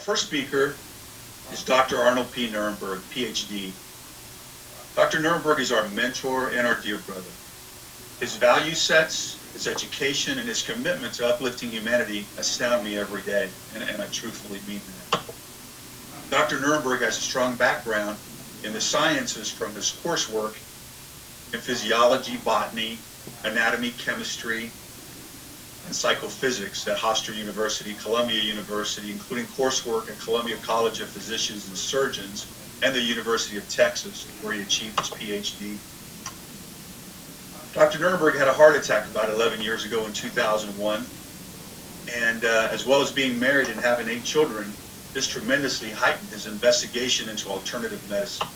first speaker is Dr. Arnold P. NERENBERG, PhD. Dr. NERENBERG is our mentor and our dear brother. His value sets, his education, and his commitment to uplifting humanity astound me every day, and I truthfully mean that. Dr. NERENBERG has a strong background in the sciences from his coursework in physiology, botany, anatomy, chemistry, and psychophysics at Hofstra University, Columbia University, including coursework at Columbia College of Physicians and Surgeons and the University of Texas, where he achieved his PhD. Dr. NERENBERG had a heart attack about 11 years ago in 2001, and as well as being married and having 8 children, this tremendously heightened his investigation into alternative medicine.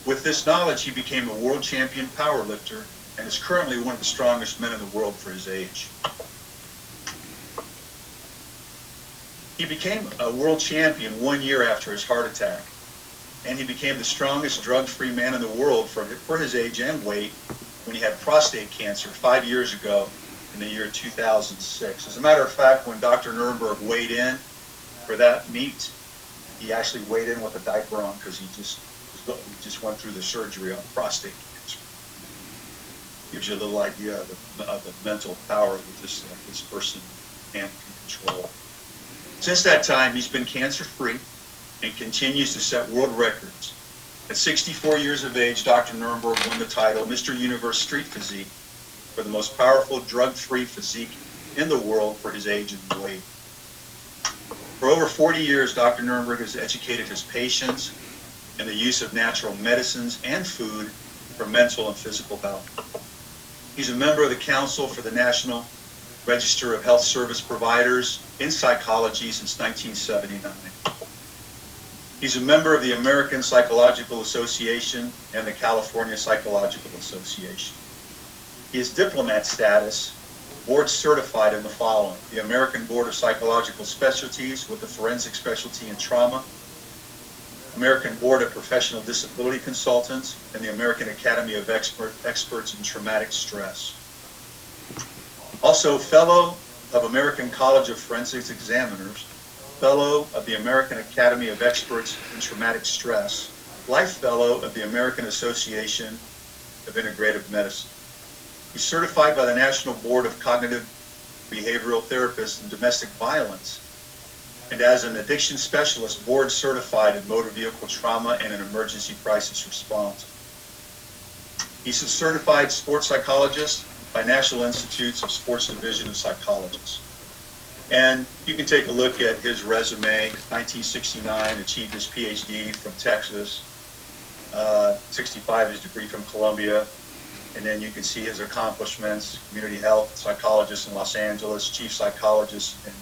With this knowledge, he became a world champion powerlifter and is currently one of the strongest men in the world for his age. He became a world champion 1 year after his heart attack, and he became the strongest drug-free man in the world for his age and weight when he had prostate cancer 5 years ago in the year 2006. As a matter of fact, when Dr. NERENBERG weighed in for that meet, he actually weighed in with a diaper on because he just went through the surgery on prostate cancer. Gives you a little idea of the mental power that this person can control. Since that time, he's been cancer-free and continues to set world records. At 64 years of age, Dr. NERENBERG won the title Mr. Universe Street Physique for the most powerful drug-free physique in the world for his age and weight. For over 40 years, Dr. NERENBERG has educated his patients in the use of natural medicines and food for mental and physical health. He's a member of the Council for the National Register of Health Service Providers in Psychology since 1979. He's a member of the American Psychological Association and the California Psychological Association. He has diplomat status, board certified in the following: the American Board of Psychological Specialties with a forensic specialty in trauma, American Board of Professional Disability Consultants, and the American Academy of Experts in Traumatic Stress. Also, Fellow of American College of Forensics Examiners, Fellow of the American Academy of Experts in Traumatic Stress, Life Fellow of the American Association of Integrative Medicine. He's certified by the National Board of Cognitive Behavioral Therapists in Domestic Violence, and as an addiction specialist, board certified in motor vehicle trauma and in emergency crisis response. He's a certified sports psychologist by National Institutes of Sports Division of Psychologists. And you can take a look at his resume. 1969, achieved his PhD from Texas. 65, his degree from Columbia. And then you can see his accomplishments: community health psychologist in Los Angeles, chief psychologist in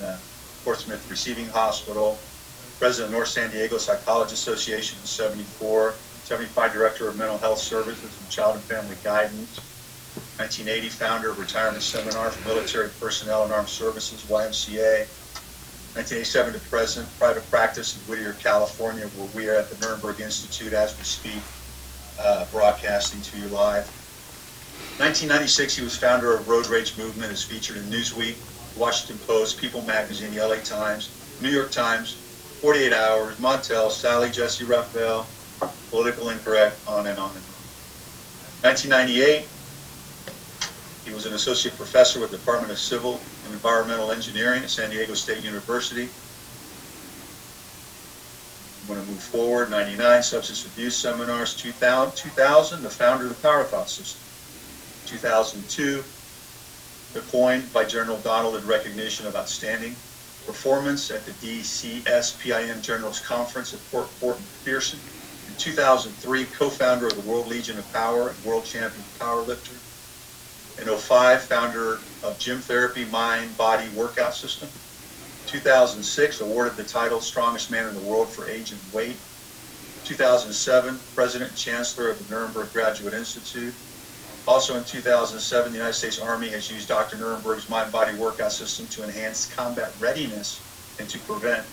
Portsmouth Receiving Hospital, president of North San Diego Psychology Association in 74, 75 director of mental health services and child and family guidance, 1980 founder of Retirement Seminar for Military Personnel and Armed Services, YMCA, 1987 to present, private practice in Whittier, California, where we are at the NERENBERG Institute as we speak, broadcasting to you live. 1996, he was founder of Road Rage Movement, is featured in Newsweek, Washington Post, People Magazine, the LA Times, New York Times, 48 Hours, Montel, Sally, Jesse Raphael, Political Incorrect, on and on and on. 1998, he was an associate professor with the Department of Civil and Environmental Engineering at San Diego State University. I'm going to move forward. 99, substance abuse seminars. 2000, the founder of the Power Thought System. 2002, appointed by General Donald in recognition of outstanding performance at the DCSPIM Generals Conference at Fort McPherson. In 2003, co-founder of the World Legion of Power and world champion powerlifter. In 2005, founder of Gym Therapy Mind Body Workout System. 2006, awarded the title Strongest Man in the World for Age and Weight. 2007, President and Chancellor of the NERENBERG Graduate Institute. Also in 2007, the United States Army has used Dr. NERENBERG's mind-body workout system to enhance combat readiness and to prevent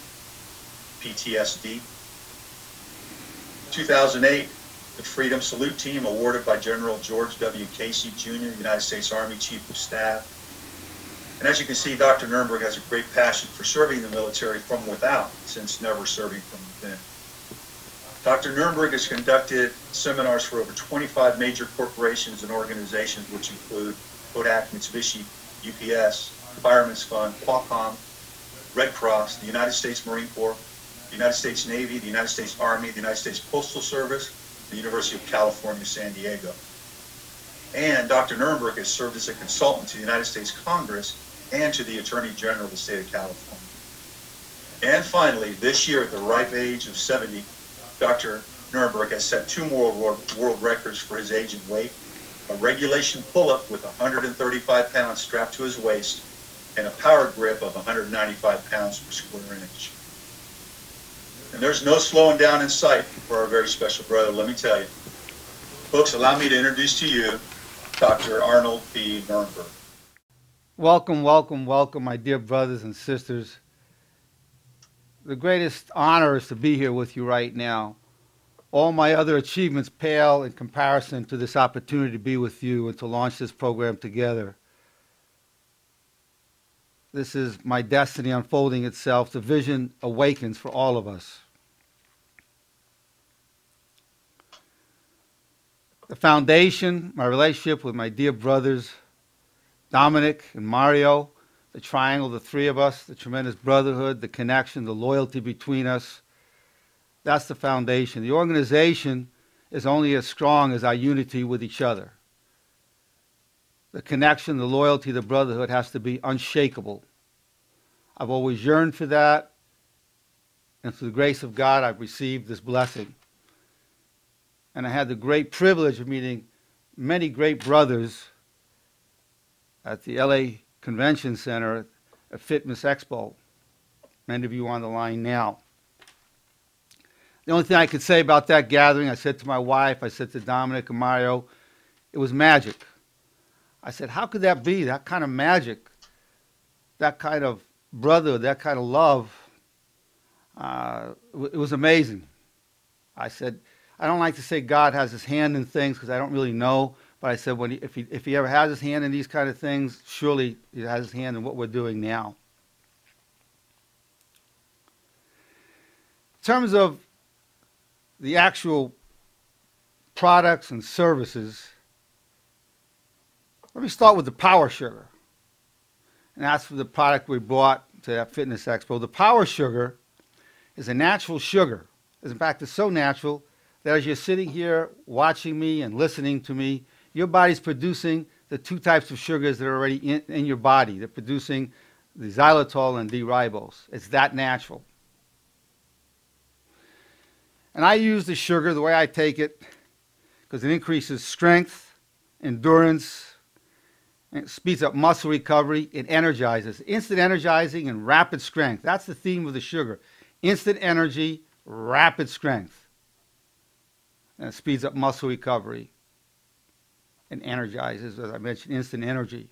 PTSD. 2008, the Freedom Salute Team, awarded by General George W. Casey, Jr., United States Army Chief of Staff. And as you can see, Dr. Nirenberg has a great passion for serving the military from without, since never serving from within. Dr. Nirenberg has conducted seminars for over 25 major corporations and organizations, which include Kodak, Mitsubishi, UPS, Fireman's Fund, Qualcomm, Red Cross, the United States Marine Corps, the United States Navy, the United States Army, the United States Postal Service, the University of California, San Diego. And Dr. Nirenberg has served as a consultant to the United States Congress and to the Attorney General of the state of California. And finally, this year at the ripe age of 70, Dr. Nirenberg has set 2 more world records for his age and weight: a regulation pull-up with 135 pounds strapped to his waist and a power grip of 195 pounds per square inch. And there's no slowing down in sight for our very special brother, let me tell you. Folks, allow me to introduce to you Dr. Arnold P. Nirenberg. Welcome, welcome, welcome, my dear brothers and sisters. The greatest honor is to be here with you right now. All my other achievements pale in comparison to this opportunity to be with you and to launch this program together. This is my destiny unfolding itself. The vision awakens for all of us. The foundation, my relationship with my dear brothers, Dominic and Mario, the triangle, the 3 of us, the tremendous brotherhood, the connection, the loyalty between us. That's the foundation. The organization is only as strong as our unity with each other. The connection, the loyalty, the brotherhood has to be unshakable. I've always yearned for that, and through the grace of God, I've received this blessing. And I had the great privilege of meeting many great brothers at the LA Convention Center at Fitness Expo. Many of you on the line now. The only thing I could say about that gathering, I said to my wife, I said to Dominic and Mario, it was magic. I said, how could that be? That kind of magic, that kind of brother, that kind of love. It was amazing. I said, I don't like to say God has his hand in things because I don't really know. But I said, if he ever has his hand in these kind of things, surely he has his hand in what we're doing now. In terms of the actual products and services, let me start with the Power Sugar. And that's the product we brought to that Fitness Expo. The Power Sugar is a natural sugar. In fact, it's so natural that as you're sitting here watching me and listening to me, your body's producing the 2 types of sugars that are already in your body. They're producing the xylitol and D-ribose. It's that natural. And I use the sugar the way I take it because it increases strength, endurance, and it speeds up muscle recovery. It energizes. Instant energizing and rapid strength. That's the theme of the sugar. Instant energy, rapid strength. And it speeds up muscle recovery and energizes, as I mentioned, instant energy.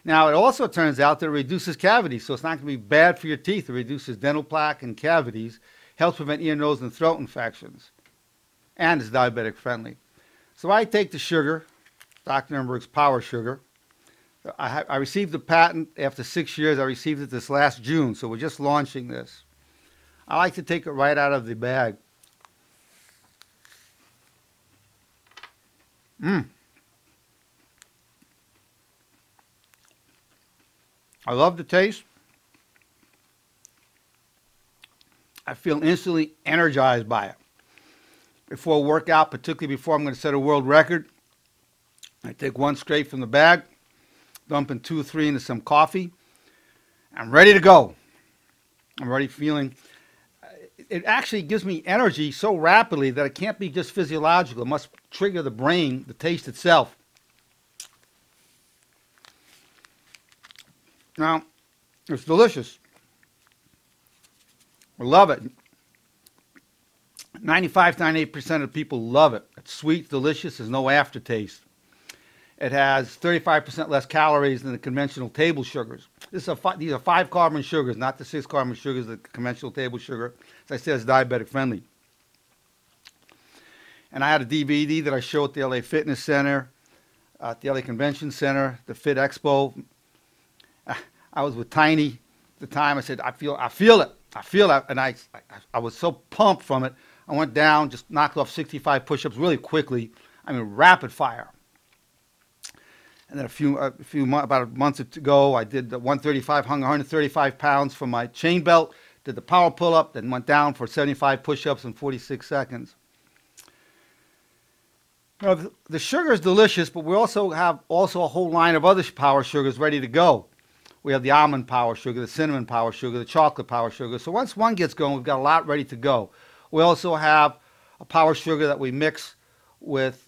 Now, it also turns out that it reduces cavities, so it's not going to be bad for your teeth. It reduces dental plaque and cavities, helps prevent ear, nose, and throat infections, and is diabetic friendly. So I take the sugar, Dr. Nirenberg's Power Sugar. I received the patent after 6 years. I received it this last June, so we're just launching this. I like to take it right out of the bag. I love the taste. I feel instantly energized by it. Before a workout, particularly before I'm going to set a world record, I take 1 straight from the bag, dump in 2 or 3 into some coffee. I'm ready to go. I'm already feeling, it actually gives me energy so rapidly that it can't be just physiological. It must trigger the brain, the taste itself. Now, it's delicious. I love it. 95-98% of people love it. It's sweet, delicious, there's no aftertaste. It has 35% less calories than the conventional table sugars. These are 5-carbon sugars, not the 6-carbon sugars, the conventional table sugar. As I said, it's diabetic friendly. And I had a DVD that I showed at the LA Fitness Center, at the LA Convention Center, the Fit Expo. I was with Tiny at the time. I said, I feel it. I feel it. And I was so pumped from it. I went down, just knocked off 65 push-ups really quickly. I mean, rapid fire. And then about a month ago, I did the 135, hung 135 pounds from my chain belt, did the power pull-up, then went down for 75 push-ups in 46 seconds. You know, the sugar is delicious, but we also have a whole line of other power sugars ready to go. We have the almond power sugar, the cinnamon power sugar, the chocolate power sugar. So once one gets going, we've got a lot ready to go. We also have a power sugar that we mix with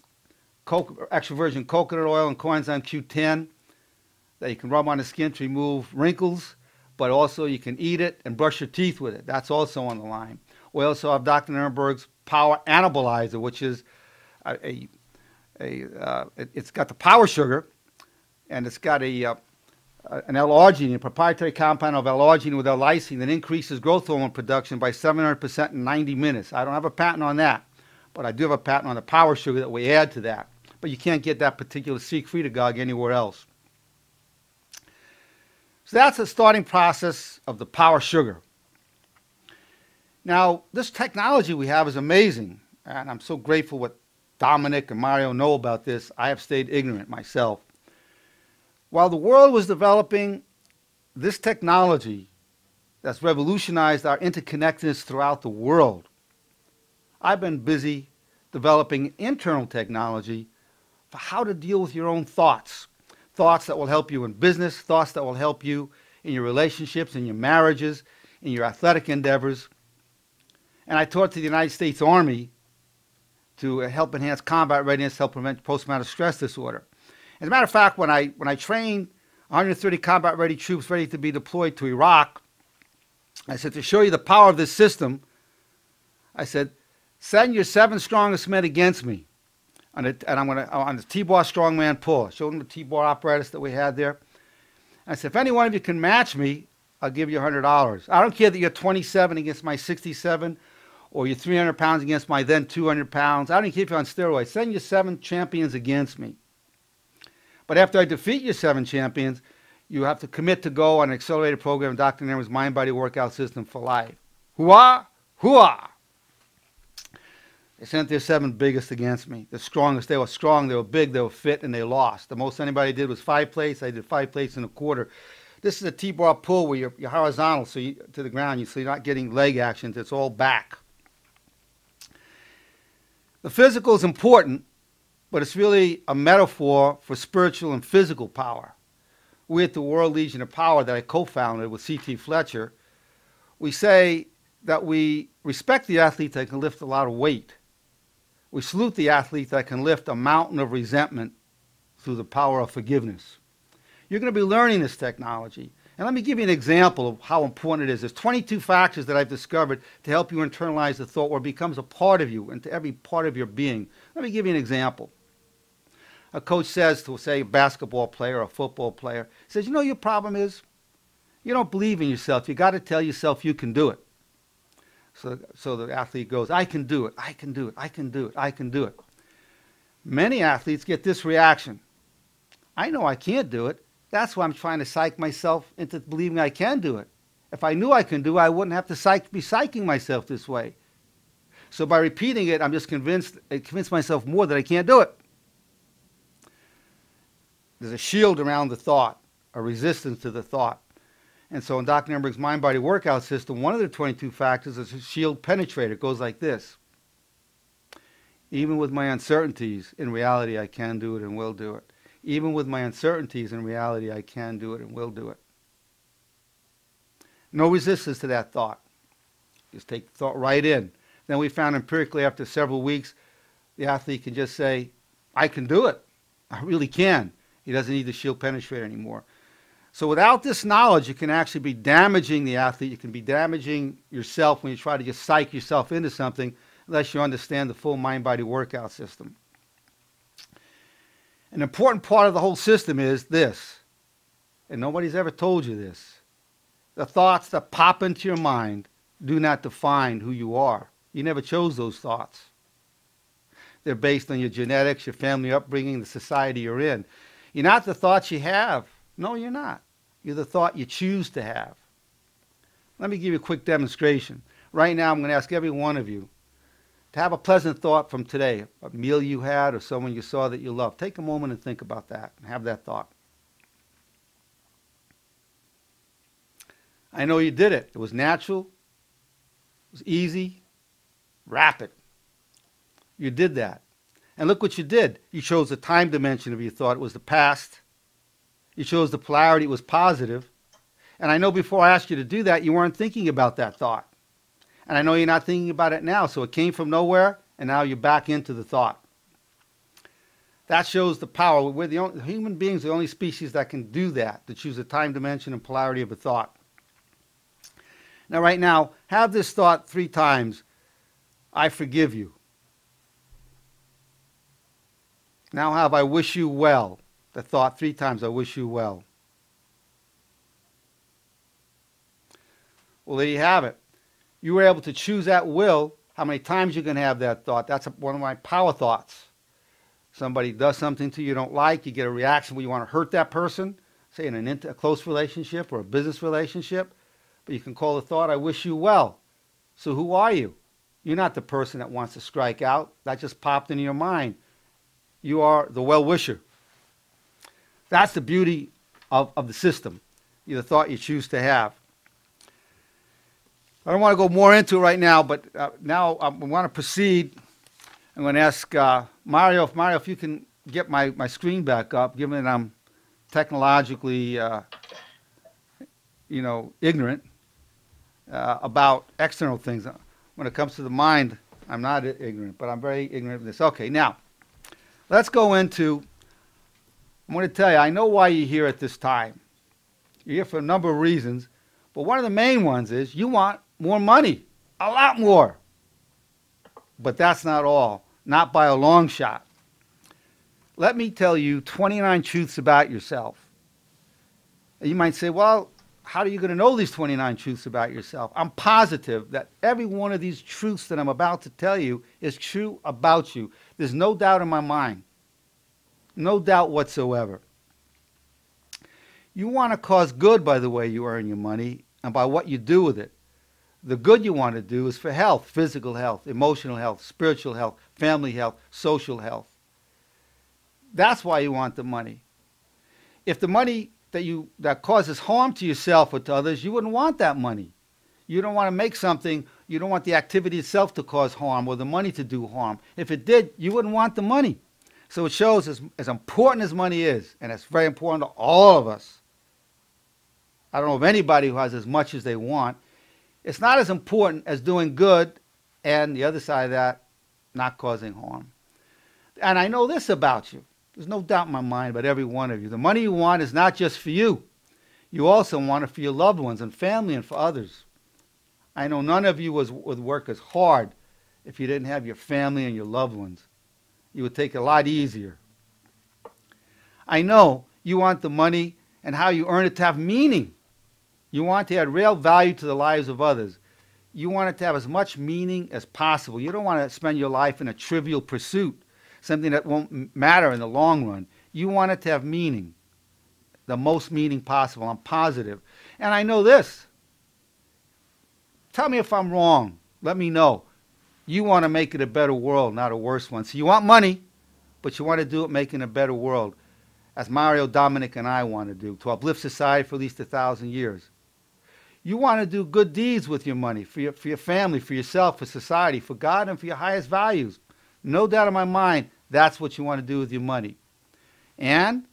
extra virgin coconut oil and coenzyme Q10 that you can rub on the skin to remove wrinkles, but also you can eat it and brush your teeth with it. That's also on the line. We also have Dr. NERENBERG'S Power Anabolizer, which is it's got the power sugar, and it's got an L-arginine, a proprietary compound of L-arginine with L-lysine that increases growth hormone production by 700% in 90 minutes. I don't have a patent on that, but I do have a patent on the power sugar that we add to that. But you can't get that particular secretagogue anywhere else. So that's the starting process of the power sugar. Now, this technology we have is amazing, and I'm so grateful what Dominic and Mario know about this. I have stayed ignorant myself. While the world was developing this technology that's revolutionized our interconnectedness throughout the world, I've been busy developing internal technology for how to deal with your own thoughts. Thoughts that will help you in business, thoughts that will help you in your relationships, in your marriages, in your athletic endeavors. And I taught to the United States Army to help enhance combat readiness, help prevent post-traumatic stress disorder. As a matter of fact, when I trained 130 combat-ready troops ready to be deployed to Iraq, I said, to show you the power of this system, I said, send your 7 strongest men against me. And I'm going to, on the T-bar strongman pull. I showed them the T-bar apparatus that we had there. I said, if any one of you can match me, I'll give you $100. I don't care that you're 27 against my 67, or you're 300 pounds against my then 200 pounds. I don't care if you're on steroids. Send your 7 champions against me. But after I defeat your 7 champions, you have to commit to go on an accelerated program, Dr. NERENBERG'S Mind-Body Workout System for life. Hooah! Hooah! They sent their 7 biggest against me. The strongest. They were strong, they were big, they were fit, and they lost. The most anybody did was 5 plates. I did 5 plates and a quarter. This is a T-bar pull where you're horizontal to the ground, so you're not getting leg actions. It's all back. The physical is important, but it's really a metaphor for spiritual and physical power. We at the World Legion of Power that I co-founded with C.T. Fletcher, we say that we respect the athlete that can lift a lot of weight. We salute the athlete that can lift a mountain of resentment through the power of forgiveness. You're going to be learning this technology. And let me give you an example of how important it is. There's 22 factors that I've discovered to help you internalize the thought where it becomes a part of you, into every part of your being. Let me give you an example. A coach says to, say, a basketball player or a football player, he says, you know, your problem is you don't believe in yourself. You got to tell yourself you can do it. So the athlete goes, I can do it, I can do it, I can do it, I can do it. Many athletes get this reaction. I know I can't do it. That's why I'm trying to psych myself into believing I can do it. If I knew I can do it, I wouldn't have to be psyching myself this way. So by repeating it, I'm just convinced myself more that I can't do it. There's a shield around the thought, a resistance to the thought. And so in Dr. NERENBERG'S Mind-Body Workout System, one of the 22 factors is a shield penetrator. It goes like this. Even with my uncertainties, in reality, I can do it and will do it. Even with my uncertainties, in reality, I can do it and will do it. No resistance to that thought. Just take the thought right in. Then we found empirically after several weeks, the athlete can just say, I can do it. I really can. He doesn't need the shield penetrator anymore. So without this knowledge, you can actually be damaging the athlete. You can be damaging yourself when you try to just psych yourself into something unless you understand the full mind-body workout system. An important part of the whole system is this, and nobody's ever told you this. The thoughts that pop into your mind do not define who you are. You never chose those thoughts. They're based on your genetics, your family upbringing, the society you're in. You're not the thoughts you have. No, you're not. You're the thought you choose to have. Let me give you a quick demonstration. Right now, I'm going to ask every one of you to have a pleasant thought from today, a meal you had or someone you saw that you love. Take a moment and think about that and have that thought. I know you did it. It was natural. It was easy, rapid. You did that. And look what you did. You chose the time dimension of your thought. It was the past. You chose the polarity. It was positive. And I know before I asked you to do that, you weren't thinking about that thought. And I know you're not thinking about it now. So it came from nowhere, and now you're back into the thought. That shows the power. We're the only, human beings are the only species that can do that, to choose the time dimension and polarity of a thought. Now, right now, have this thought 3 times. I forgive you. Now have I wish you well. The thought 3 times, I wish you well. Well, there you have it. You were able to choose at will how many times you can have that thought. That's one of my power thoughts. Somebody does something to you don't like, you get a reaction where you want to hurt that person, say in a close relationship or a business relationship, but you can call the thought, I wish you well. So who are you? You're not the person that wants to strike out. That just popped into your mind. You are the well-wisher. That's the beauty of the system. You're the thought you choose to have. I don't want to go more into it right now, but now I want to proceed. I'm going to ask Mario, if you can get my screen back up, given that I'm technologically, ignorant about external things. When it comes to the mind, I'm not ignorant, but I'm very ignorant of this. Okay, now, let's go into, I'm going to tell you, I know why you're here at this time. You're here for a number of reasons, but one of the main ones is you want more money, a lot more. But that's not all, not by a long shot. Let me tell you 29 truths about yourself. And you might say, well, how are you going to know these 29 truths about yourself? I'm positive that every one of these truths that I'm about to tell you is true about you. There's no doubt in my mind. No doubt whatsoever. You want to cause good by the way you earn your money and by what you do with it. The good you want to do is for health, physical health, emotional health, spiritual health, family health, social health. That's why you want the money. If the money that causes harm to yourself or to others, you wouldn't want that money. You don't want to make something, you don't want the activity itself to cause harm or the money to do harm. If it did, you wouldn't want the money. So it shows as important as money is, and it's very important to all of us. I don't know of anybody who has as much as they want. It's not as important as doing good and the other side of that, not causing harm. And I know this about you. There's no doubt in my mind about every one of you. The money you want is not just for you. You also want it for your loved ones and family and for others. I know none of you would work as hard if you didn't have your family and your loved ones. You would take it a lot easier. I know you want the money and how you earn it to have meaning. You want to add real value to the lives of others. You want it to have as much meaning as possible. You don't want to spend your life in a trivial pursuit, something that won't matter in the long run. You want it to have meaning, the most meaning possible. I'm positive. And I know this. Tell me if I'm wrong. Let me know. You want to make it a better world, not a worse one. So you want money, but you want to do it making a better world, as Mario, Dominic, and I want to do, to uplift society for at least 1,000 years. You want to do good deeds with your money, for your family, for yourself, for society, for God, and for your highest values. No doubt in my mind, that's what you want to do with your money. And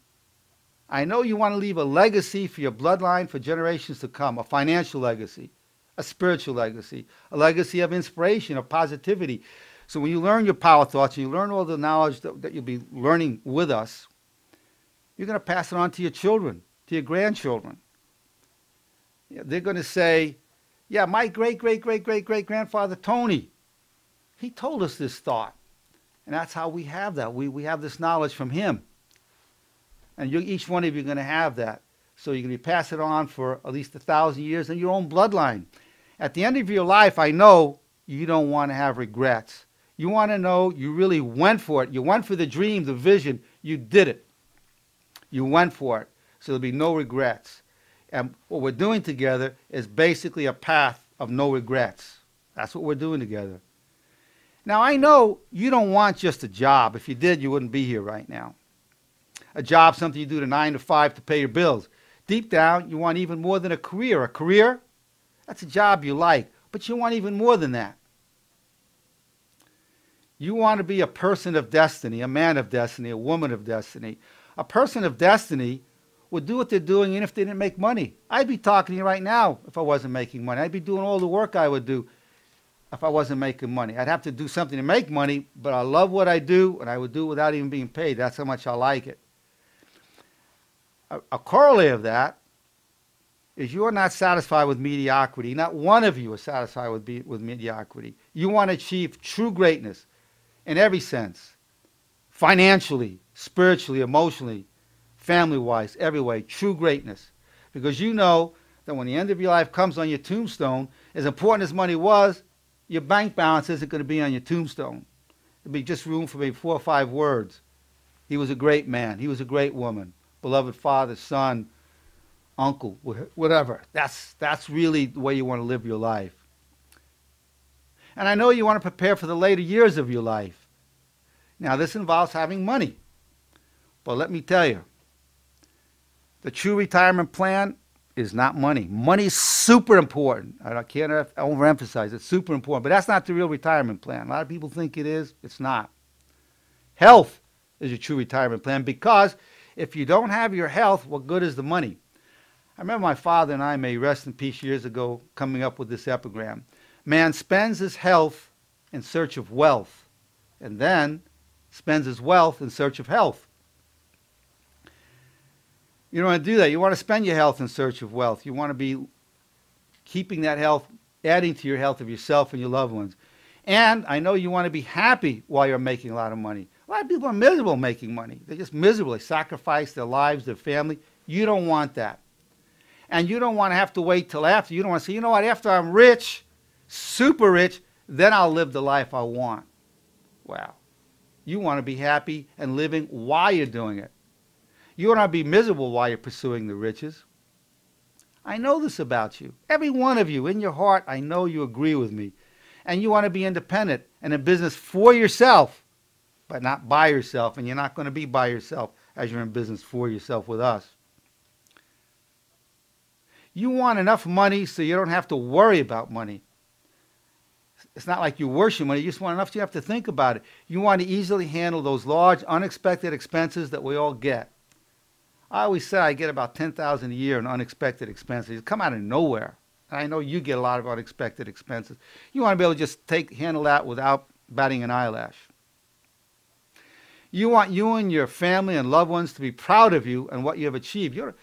I know you want to leave a legacy for your bloodline for generations to come, a financial legacy, a spiritual legacy, a legacy of inspiration, of positivity. So when you learn your power thoughts, and you learn all the knowledge that you'll be learning with us, you're going to pass it on to your children, to your grandchildren. They're going to say, yeah, my great-great-great-great-great-grandfather Tony, he told us this thought. And that's how we have that. We have this knowledge from him. And each one of you are going to have that. So you're going to pass it on for at least 1,000 years in your own bloodline. At the end of your life, I know you don't want to have regrets. You want to know you really went for it. You went for the dream, the vision. You did it. You went for it. So there'll be no regrets. And what we're doing together is basically a path of no regrets. That's what we're doing together. Now, I know you don't want just a job. If you did, you wouldn't be here right now. A job, something you do to 9 to 5 to pay your bills. Deep down, you want even more than a career. A career, that's a job you like, but you want even more than that. You want to be a person of destiny, a man of destiny, a woman of destiny. A person of destiny would do what they're doing even if they didn't make money. I'd be talking to you right now if I wasn't making money. I'd be doing all the work I would do if I wasn't making money. I'd have to do something to make money, but I love what I do, and I would do it without even being paid. That's how much I like it. A corollary of that is you are not satisfied with mediocrity. Not one of you is satisfied with mediocrity. You want to achieve true greatness in every sense, financially, spiritually, emotionally, family-wise, every way, true greatness. Because you know that when the end of your life comes on your tombstone, as important as money was, your bank balance isn't going to be on your tombstone. It'll be just room for maybe 4 or 5 words. He was a great man. He was a great woman. Beloved father, son, uncle, whatever. That's really the way you want to live your life. And I know you want to prepare for the later years of your life. Now, this involves having money. But let me tell you, the true retirement plan is not money. Money's super important. I can't overemphasize it. It's super important. But that's not the real retirement plan. A lot of people think it is. It's not. Health is your true retirement plan, because if you don't have your health, what good is the money? I remember my father and I, may he rest in peace, years ago, coming up with this epigram. Man spends his health in search of wealth, and then spends his wealth in search of health. You don't want to do that. You want to spend your health in search of wealth. You want to be keeping that health, adding to your health of yourself and your loved ones. And I know you want to be happy while you're making a lot of money. A lot of people are miserable making money. They're just miserable. They sacrifice their lives, their family. You don't want that. And you don't want to have to wait till after. You don't want to say, you know what, after I'm rich, super rich, then I'll live the life I want. Wow. You want to be happy and living while you're doing it. You don't want to be miserable while you're pursuing the riches. I know this about you. Every one of you, in your heart, I know you agree with me. And you want to be independent and in business for yourself, but not by yourself. And you're not going to be by yourself as you're in business for yourself with us. You want enough money so you don't have to worry about money. It's not like you worship money. You just want enough so you have to think about it. You want to easily handle those large, unexpected expenses that we all get. I always say I get about $10,000 a year in unexpected expenses. They come out of nowhere. And I know you get a lot of unexpected expenses. You want to be able to just handle that without batting an eyelash. You want you and your family and loved ones to be proud of you and what you have achieved. You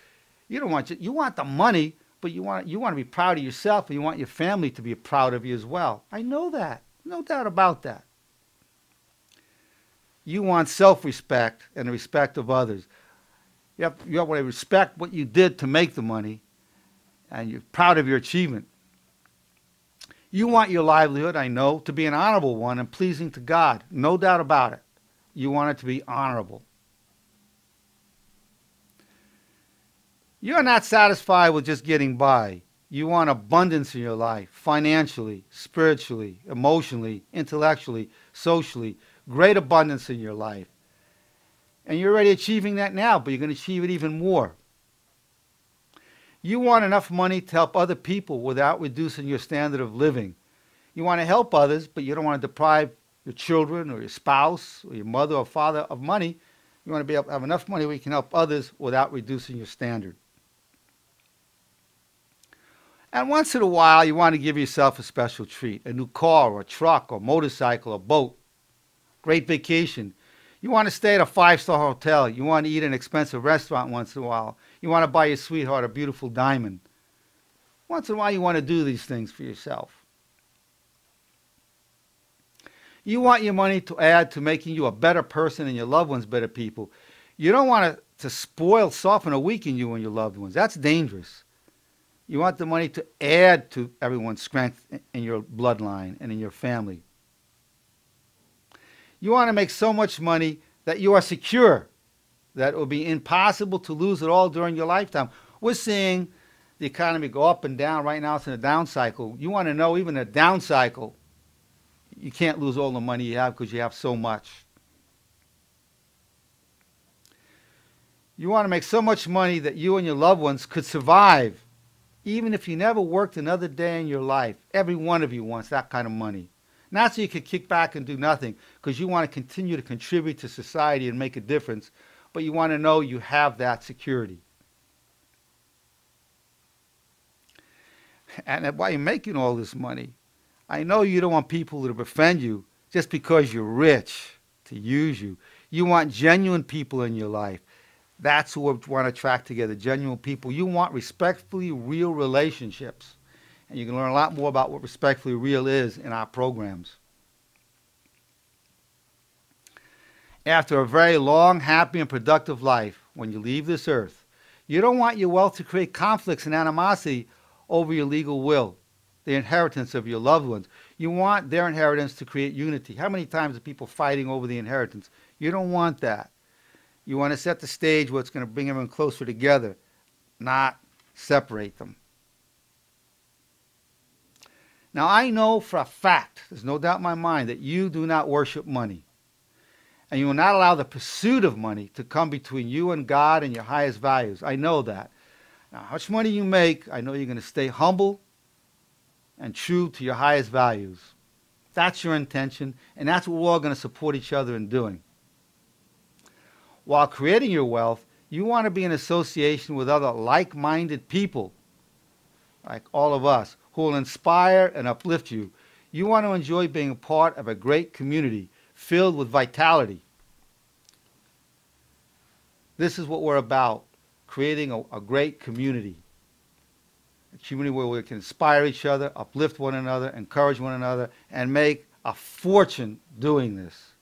want the money, but you want to be proud of yourself, and you want your family to be proud of you as well. I know that. No doubt about that. You want self-respect and the respect of others. You want to respect what you did to make the money, and you're proud of your achievement. You want your livelihood, I know, to be an honorable one and pleasing to God. No doubt about it. You want it to be honorable. You're not satisfied with just getting by. You want abundance in your life, financially, spiritually, emotionally, intellectually, socially. Great abundance in your life. And you're already achieving that now, but you're going to achieve it even more. You want enough money to help other people without reducing your standard of living. You want to help others, but you don't want to deprive your children or your spouse or your mother or father of money. You want to be able to have enough money where you can help others without reducing your standard. And once in a while, you want to give yourself a special treat, a new car or a truck or motorcycle or boat, great vacation. You want to stay at a 5-star hotel. You want to eat at an expensive restaurant once in a while. You want to buy your sweetheart a beautiful diamond. Once in a while, you want to do these things for yourself. You want your money to add to making you a better person and your loved ones better people. You don't want to spoil, soften, or weaken you and your loved ones. That's dangerous. You want the money to add to everyone's strength in your bloodline and in your family. You want to make so much money that you are secure, that it will be impossible to lose it all during your lifetime. We're seeing the economy go up and down. Right now it's in a down cycle. You want to know, even a down cycle, you can't lose all the money you have because you have so much. You want to make so much money that you and your loved ones could survive, even if you never worked another day in your life. Every one of you wants that kind of money. Not so you could kick back and do nothing, because you want to continue to contribute to society and make a difference, but you want to know you have that security. And while you're making all this money, I know you don't want people to befriend you just because you're rich, to use you. You want genuine people in your life. That's who we want to attract together, genuine people. You want respectfully real relationships. And you can learn a lot more about what respectfully real is in our programs. After a very long, happy, and productive life, when you leave this earth, you don't want your wealth to create conflicts and animosity over your legal will, the inheritance of your loved ones. You want their inheritance to create unity. How many times are people fighting over the inheritance? You don't want that. You want to set the stage where it's going to bring everyone closer together, not separate them. Now, I know for a fact, there's no doubt in my mind, that you do not worship money. And you will not allow the pursuit of money to come between you and God and your highest values. I know that. Now, how much money you make, I know you're going to stay humble and true to your highest values. That's your intention, and that's what we're all going to support each other in doing. While creating your wealth, you want to be in association with other like-minded people, like all of us, who will inspire and uplift you. You want to enjoy being a part of a great community filled with vitality. This is what we're about, creating a great community. A community where we can inspire each other, uplift one another, encourage one another, and make a fortune doing this.